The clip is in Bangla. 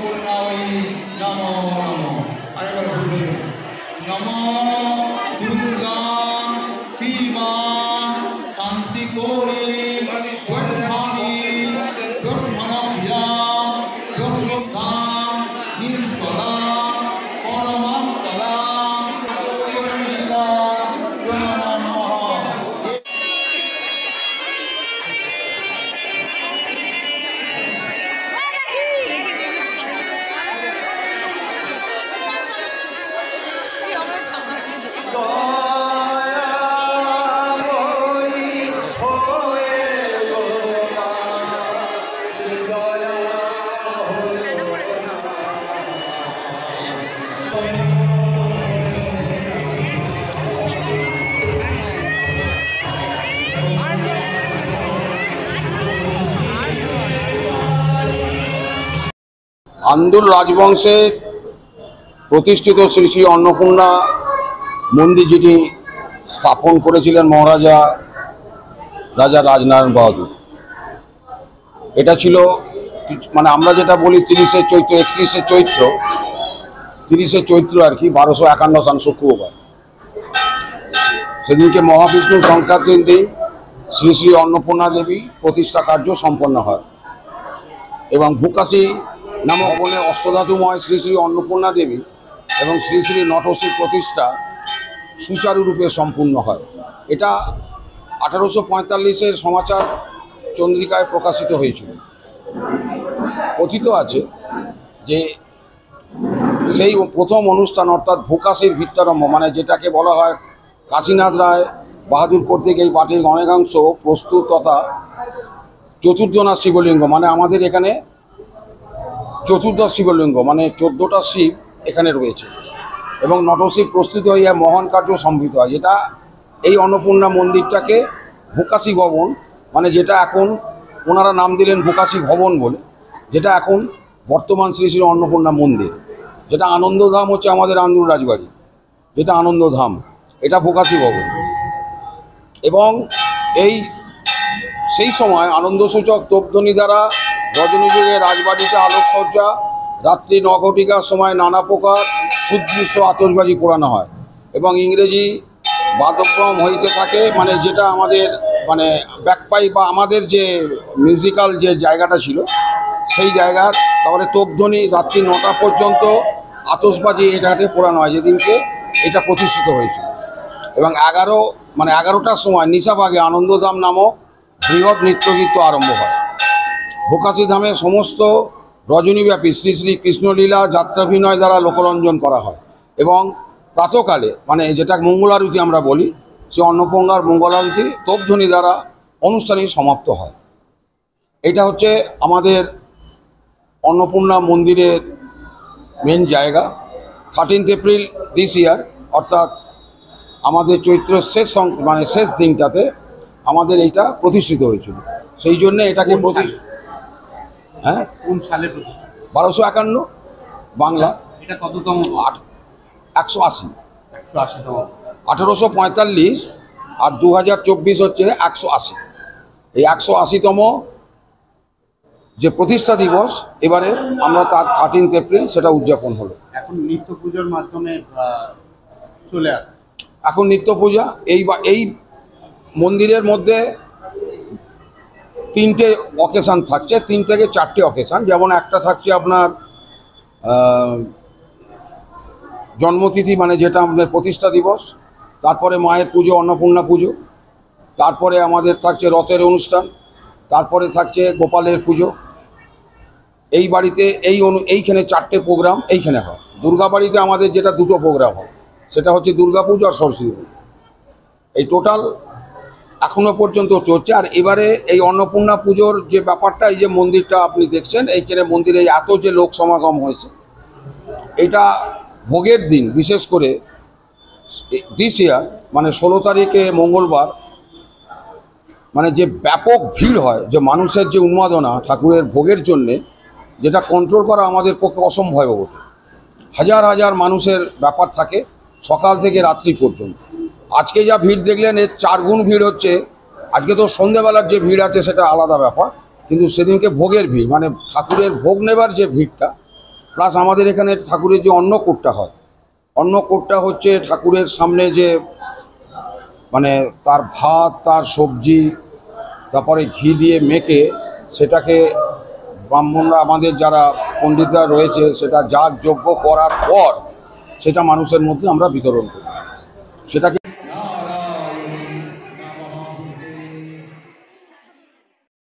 अन्नपूर्णायै नमो नमो। अरेबार बोलবেন नमो दुर्गा शिवा शांति कोरी गणधानी गणधनप्रिया गणगोप्ता निष्पला परमात्मला गणिता आंदुल राजवंशे प्रतिष्ठित श्री श्री अन्नपूर्णा मंदिर जिनि स्थापन करेছিলেন महाराजा राजा राजनारायण बहादुर। এটা ছিল মানে আমরা যেটা বলি 30শে চৈত্র 31শে চৈত্র 30শে চৈত্র আর কি 1251 সাল শুক্রবার সেদিনকে মহাবিষ্ণু সংক্রান্তির দিন শ্রী শ্রী अन्नपूर्णा देवी प्रतिष्ठा कार्य सम्पन्न হয় এবং ভুকাশী नामक बने अष्टधातुमय श्री श्री अन्नपूर्णा देवी एवं श्री श्री नटसी प्रतिष्ठा सुचारू रूपे सम्पूर्ण है। एटा 1845 समाचार चंद्रिकाय प्रकाशित हয়েছিল। कथित आछे जे सेई प्रथम अनुष्ठान अर्थात भूकाशीर भित्तारम्भ माने जेटाके बला हय काशीनाथ राय बाहादुर कर्तृक এই পাটির অনেকাংশ प्रस्तुत तथा चतुर्दना शिवलिंग माने आमादेर एखाने चतुर्दश शिवलिंग माने 14टा शिव एखाने रयेछे एवं नटशिव प्रस्तुत हइया महान कार्य सम्मिलित हय जेटा এই अन्नपूर्णा मंदिरटाके भूकाशी भवन माने जेटा एखन ओनारा नाम दिलेन भूकाशी भवन बोले जेटा एखन बर्तमान श्री श्री अन्नपूर्णा मंदिर जेटा आनंदधाम होच्छे आमादेर आंदुल राजबाड़ी जेटा आनंदधाम एटा भूकाशी भवन एवं এই সেই সময় आनंदसूचक तोपध्वनि द्वारा रजनी जुगे राजबाड़ीते आलोकसज्जा रात्रि 9 घटिकार समय नाना प्रकार सुदृश्य आतशबाजी पोड़ानो हय एवं इंग्रेजी वाद्यक्रम हইতে থাকে মানে যেটা আমাদের মানে ব্যাকপাই বা আমাদের যে মিউজিক্যাল যে জায়গাটা ছিল সেই জায়গার তারপরে তোপধ্বনি রাত্রি 9টা পর্যন্ত আতশবাজি এটাতে পোড়ানো হয় যেদিনকে এটা প্রতিষ্ঠিত হয়েছিল এবং 11টার সময় নিশাবাগে আনন্দধাম নামক বৃহৎ নৃত্যগীত আরম্ভ হয়। भूकाशी धामे समस्त रजनीव्यापी श्री श्री कृष्णलीला यात्राभिनय द्वारा लोकरंजन करा हय एवं प्रातःकाले माने जेटा मंगलारती आमरा बोली से अन्नपूर्णार मंगलारती तोपध्वनि द्वारा अनुष्ठानिक समाप्त हय। एटा होच्छे आमादेर अन्नपूर्णा मंदिरेर मेन जायगा 13 एप्रिल दिस ईयर अर्थात आमादेर चैत्र शेष माने शेष दिनटाते आमादेर एटा प्रतिष्ठित हयेछिल सेई जन्य एटाके हाँ 1251 बांगला 180 1845 और 2024 होच्छे 180 এই 180তম যে प्रतिष्ठा दिवस এবারে আমরা তার 13 এপ্রিল সেটা উদযাপন হলো। এখন নিত্য পূজার মাধ্যমে চলে আসে এখন নিত্য পূজা এই মন্দিরের মধ্যে 3টে অকেশন থাকছে 3 থেকে 4টে অকেশন যেমন একটা থাকছে আপনার জন্মতিথি মানে যেটা আমাদের প্রতিষ্ঠা দিবস তারপরে মায়ের পুজো अन्नपूर्णा পুজো তারপরে আমাদের থাকছে রথের অনুষ্ঠান তারপরে থাকছে গোপালের পুজো এই বাড়িতে এইখানে 4টে প্রোগ্রাম এইখানে হয়। দুর্গা বাড়িতে আমাদের যেটা 2টো প্রোগ্রাম হয় সেটা হচ্ছে দুর্গা পুজো আর সরস্বতী পুজো এই টোটাল এখনো পর্যন্ত চলছে। আর এবারে এই अन्नपूर्णा পুজোর যে ব্যাপারটা এই যে মন্দিরটা আপনি দেখছেন এইখানে মন্দিরে এত যে লোক সমাগম হয়েছে এটা ভোগের দিন বিশেষ করে দিস ইয়ার মানে 16 তারিখে মঙ্গলবার মানে যে ব্যাপক ভিড় হয় যে মানুষের যে উন্মাদনা ঠাকুরের ভোগের জন্যে যেটা কন্ট্রোল করা আমাদের পক্ষে অসম্ভব বটে। হাজার হাজার মানুষের ব্যাপার থাকে সকাল থেকে রাত্রি পর্যন্ত। আজকে যা ভিড় দেখলেন এর 4 গুণ ভিড় হচ্ছে। আজকে তো সন্ধ্যাবেলার যে ভিড় আছে সেটা আলাদা ব্যাপার, কিন্তু সেদিনকে ভোগের ভিড় মানে ঠাকুরের ভোগ নেবার যে ভিড়টা প্লাস আমাদের এখানে ঠাকুরের যে অন্নকূটটা হয়, অন্নকূটটা হচ্ছে ঠাকুরের সামনে যে মানে তার ভাত, তার সবজি, তারপরে ঘি দিয়ে মেখে সেটাকে ব্রাহ্মণরা, আমাদের যারা পণ্ডিতরা রয়েছে, সেটা যাগযজ্ঞ করার পর সেটা মানুষের মধ্যে আমরা বিতরণ করি। সেটাকে